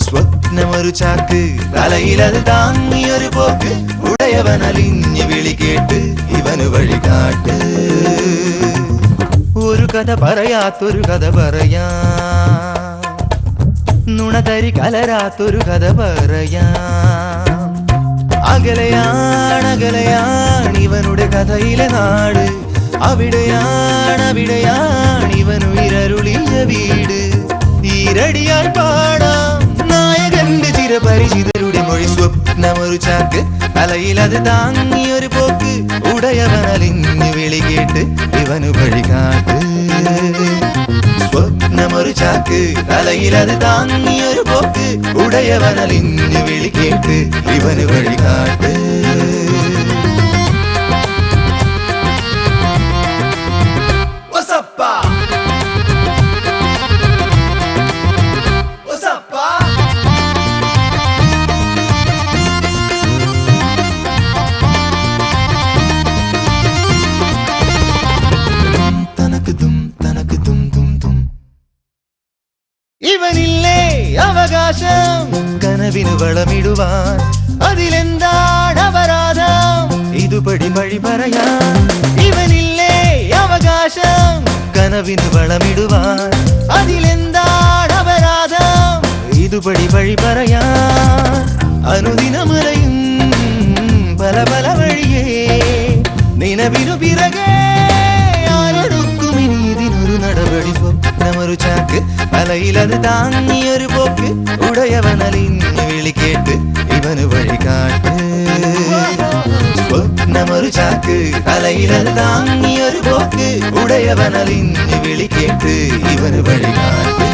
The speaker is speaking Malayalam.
സ്വപ്നമൊരു ചാക്ക് തലയിലത് താങ്ങിയൊരു പോക്ക് ഉടയവനലിഞ്ഞു വിളി കേട്ട് ഇവന് വഴികാട്ട് ഒരു കഥ പറയാത്തൊരു കഥ പറയാ നുണതരി കലരാത്തൊരു കഥ പറയാ അകലെയാണ് ഇവനുടെ കഥയിലെ നാട് അവിടെയാണ് ഇവനുയരരുളിയ വീട് ഈരടിയാൽ പാടാം നായകന്റെ ചിരപരിചിതരുടെ മൊഴി സ്വപ്നമൊരു ചാക്ക് തലയിലത് താങ്ങിയൊരു പോക്ക് ഉടയവനലിഞ്ഞു വിളി കേട്ട് ഇവനു വഴികാട്ട് സ്വപ്നമൊരു ചാക്ക് തലയിലത് താങ്ങിയൊരു പോക്ക് ഉടയവനലിഞ്ഞു വിളി കേട്ട് ഇവന് വഴികാട്ട് ഇവനില്ലേ അവകാശം കനവിനു വളമിടുവാൻ അതിലെന്താണ് അപരാധം ഇതുപടി വഴി പറയാൻ ഇവനില്ലേ അവകാശം കനവിനു വളമിടുവാൻ അതിലെന്താണ് അപരാധം ഇതുപടി വഴി പറയാൻ അനുദിനമലയും പല പല വഴിയേ നിലവിനു പിറകെ ആരൊടുക്കും ഇതിനൊരു നടപടി സ്വപ്നമൊരു ചാക്ക് തലയിലത് താങ്ങിയൊരു പോക്ക് ഉടയവനലിഞ്ഞു വിളി കേട്ട് ഇവന് വഴികാട്ട് സ്വപ്നമൊരു ചാക്ക് തലയിലത് താങ്ങിയൊരു പോക്ക് ഉടയവനലിഞ്ഞു വിളി കേട്ട് ഇവന് വഴികാട്ട്